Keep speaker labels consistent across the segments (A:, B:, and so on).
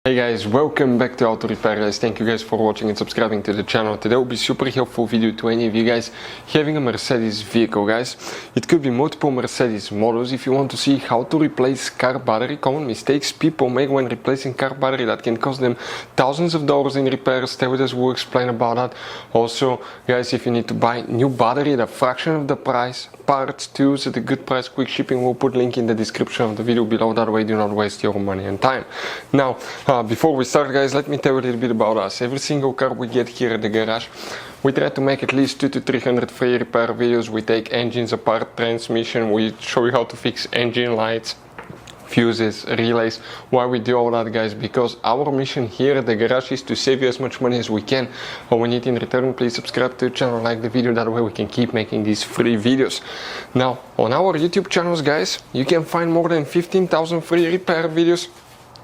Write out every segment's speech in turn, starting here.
A: Hey guys, welcome back to Auto Repair guys. Thank you guys for watching and subscribing to the channel. Today will be super helpful video to any of you guys having a Mercedes vehicle guys. It could be multiple Mercedes models. If you want to see how to replace car battery, common mistakes people make when replacing car battery that can cost them thousands of dollars in repairs, stay with us, we'll explain about that. Also guys, if you need to buy new battery at a fraction of the price, parts, tools at a good price, quick shipping, we'll put link in the description of the video below. That way do not waste your money and time. Now before we start guys, let me tell you a little bit about us. Every single car we get here at the garage, we try to make at least 200 to 300 free repair videos. We take engines apart, transmission, we show you how to fix engine lights, fuses, relays. Why we do all that guys? Because our mission here at the garage is to save you as much money as we can. All we need in return, please subscribe to the channel, like the video, that way we can keep making these free videos. Now on our YouTube channels guys, you can find more than 15,000 free repair videos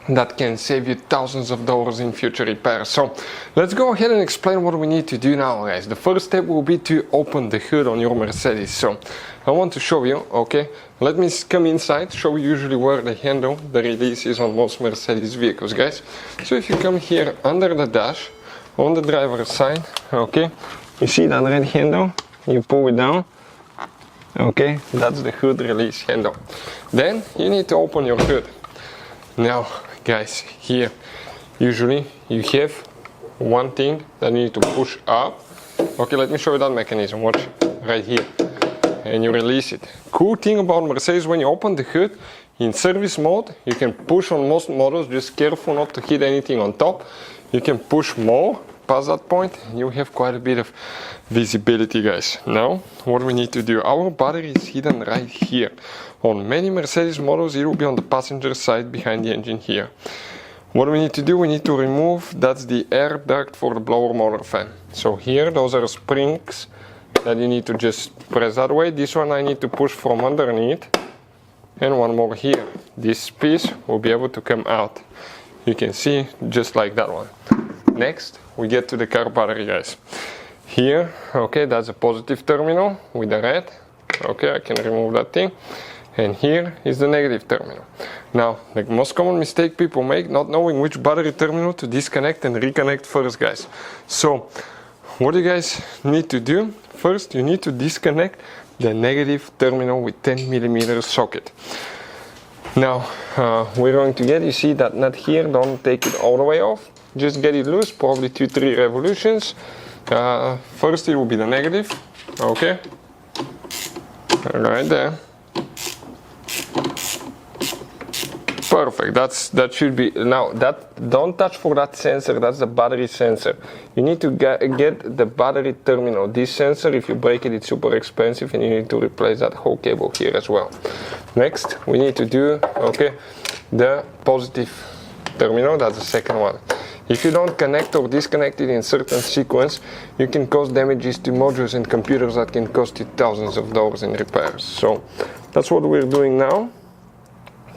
A: that can save you thousands of dollars in future repairs. So let's go ahead and explain what we need to do now guys. The first step will be to open the hood on your Mercedes. So I want to show you, okay, let me come inside, show you usually where the handle, the release is on most Mercedes vehicles guys. So if you come here under the dash, on the driver's side, okay, you see that red handle, you pull it down, okay, that's the hood release handle. Then you need to open your hood. Now guys, here usually you have one thing that you need to push up. Okay, let me show you that mechanism. Watch right here, and you release it. Cool thing about Mercedes, when you open the hood in service mode, you can push on most models, just careful not to hit anything on top. You can push more past that point and you have quite a bit of visibility guys. Now what we need to do, our battery is hidden right here. On many Mercedes models it will be on the passenger side behind the engine here. What we need to do, we need to remove, that's the air duct for the blower motor fan. So here those are springs that you need to just press that way. This one I need to push from underneath, and one more here. This piece will be able to come out. You can see just like that one. Next we get to the car battery guys. Here, okay, that's a positive terminal with the red. Okay, I can remove that thing. And here is the negative terminal. Now the most common mistake people make, not knowing which battery terminal to disconnect and reconnect first guys. So what you guys need to do, first you need to disconnect the negative terminal with 10mm socket. Now we're going to get, you see that nut here, don't take it all the way off, just get it loose, probably 2-3 revolutions. First it will be the negative, okay, right there. Perfect, that should be. Now that, don't touch for that sensor, that's the battery sensor. You need to get the battery terminal. This sensor, if you break it, it's super expensive and you need to replace that whole cable here as well. Next we need to do, okay, the positive terminal, that's the second one. If you don't connect or disconnect it in certain sequence, you can cause damages to modules and computers that can cost you thousands of dollars in repairs. So that's what we're doing now.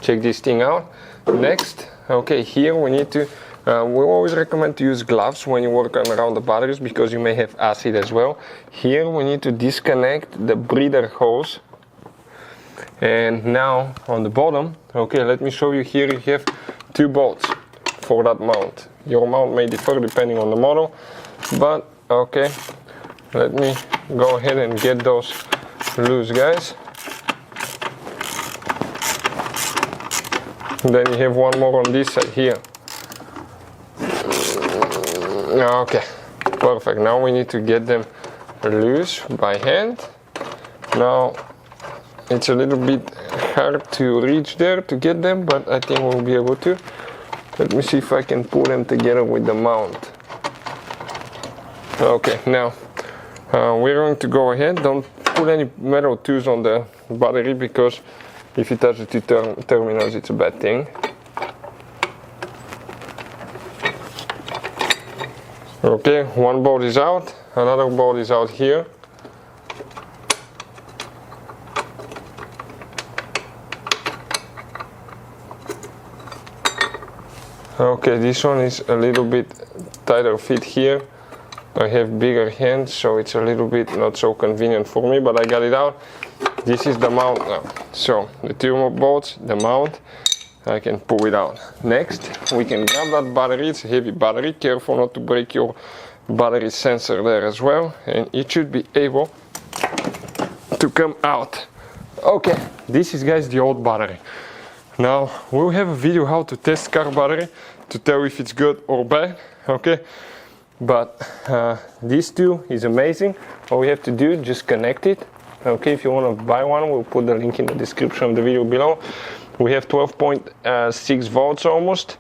A: Check this thing out. Next, okay, here we need to, we always recommend to use gloves when you work around the batteries because you may have acid as well. Here we need to disconnect the breather hose. And now on the bottom, okay, let me show you. Here you have 2 bolts for that mount. Your mount may differ depending on the model, but okay, let me go ahead and get those loose guys. Then you have one more on this side here. Okay, perfect. Now we need to get them loose by hand. Now it's a little bit hard to reach there to get them, but I think we'll be able to. Let me see if I can pull them together with the mount. Okay, now we're going to go ahead. Don't put any metal tools on the battery because if you touch the 2 terminals, it's a bad thing. Okay, one bolt is out, another bolt is out here. Okay, this one is a little bit tighter fit here. I have bigger hands, so it's a little bit not so convenient for me, but I got it out. This is the mount now. So the 2 bolts, the mount, I can pull it out. Next, we can grab that battery. It's a heavy battery. Careful not to break your battery sensor there as well. And it should be able to come out. Okay, this is, guys, the old battery. Now, we'll have a video how to test car battery to tell if it's good or bad. Okay, but this tool is amazing. All we have to do, just connect it. Okay, if you want to buy one, we'll put the link in the description of the video below. We have 12.6 volts almost,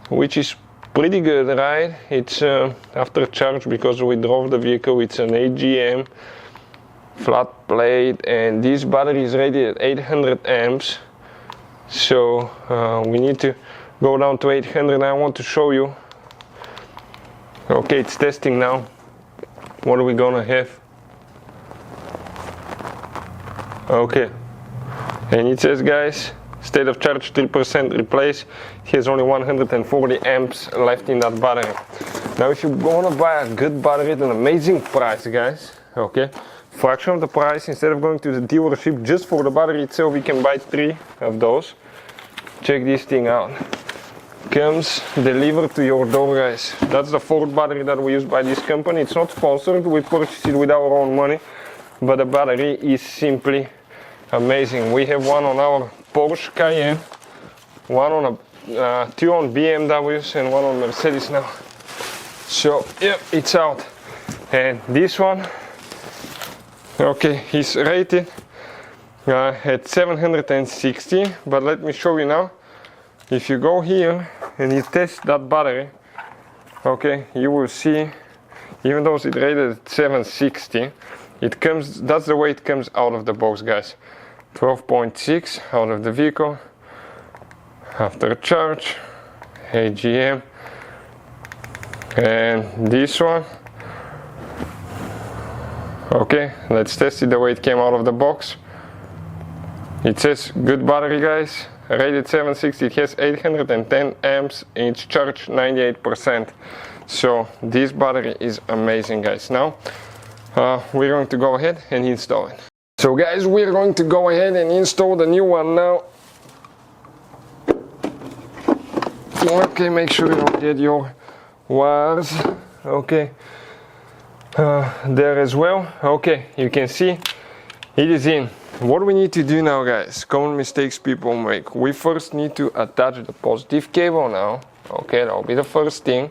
A: which is pretty good, right? It's after charge, because we drove the vehicle. It's an AGM flat plate, and this battery is rated at 800 amps. So we need to go down to 800. I want to show you. Okay, it's testing now. What are we gonna have? Okay, and it says, guys, state of charge 3% replace. It has only 140 amps left in that battery. Now, if you want to buy a good battery at an amazing price, guys, okay, fraction of the price, instead of going to the dealership just for the battery itself, you can buy 3 of those. Check this thing out. Comes delivered to your door, guys. That's the 4th battery that we use by this company. It's not sponsored, we purchased it with our own money, but the battery is simply amazing. We have one on our Porsche Cayenne, one on a 2 on BMWs, and one on Mercedes now. So yeah, it's out. And this one, okay, is rated at 760, but let me show you now. If you go here and you test that battery, okay, you will see, even though it's rated at 760, it comes, that's the way it comes out of the box, guys. 12.6 out of the vehicle, after charge, AGM, and this one. Okay, let's test it the way it came out of the box. It says good battery, guys, rated 760, it has 810 amps, and it's charged 98%. So this battery is amazing, guys. Now we're going to go ahead and install it. So, guys, we're going to go ahead and install the new one now. Okay, make sure you don't get your wires. Okay, there as well. Okay, you can see it is in. What we need to do now, guys, common mistakes people make. We first need to attach the positive cable now. Okay, that'll be the first thing.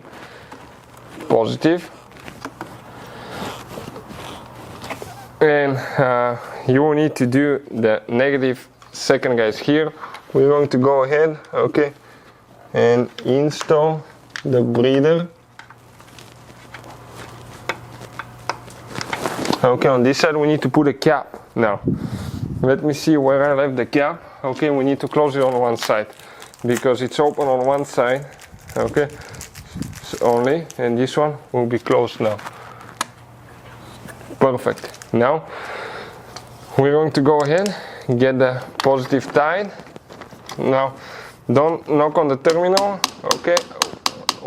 A: Positive. And you will need to do the negative second, guys. Here we're going to go ahead, okay, and install the breather. Okay, on this side we need to put a cap. Now let me see where I left the cap. Okay, we need to close it on one side because it's open on one side. Okay, so only, and this one will be closed now. Perfect. Now we're going to go ahead and get the positive tied. Now don't knock on the terminal, okay,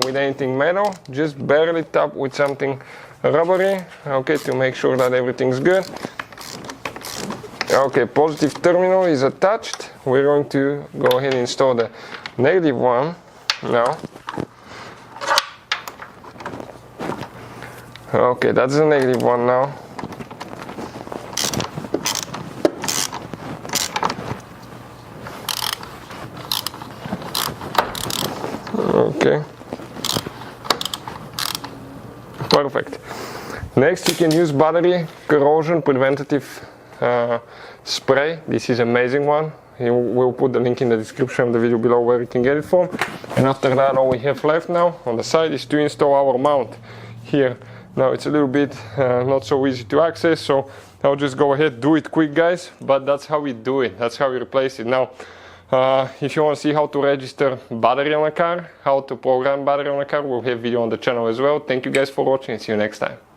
A: with anything metal, just barely tap with something rubbery, okay, to make sure that everything's good. Okay, positive terminal is attached. We're going to go ahead and install the negative one now. Okay, that's the negative one now. Okay, perfect. Next, you can use battery corrosion preventative spray. This is an amazing one. We'll put the link in the description of the video below where you can get it from. And after that, all we have left now on the side is to install our mount here. Now it's a little bit not so easy to access, so I'll just go ahead, do it quick, guys, but that's how we do it, that's how we replace it. Now if you want to see how to register battery on a car, how to program battery on a car, we'll have video on the channel as well. Thank you guys for watching and see you next time.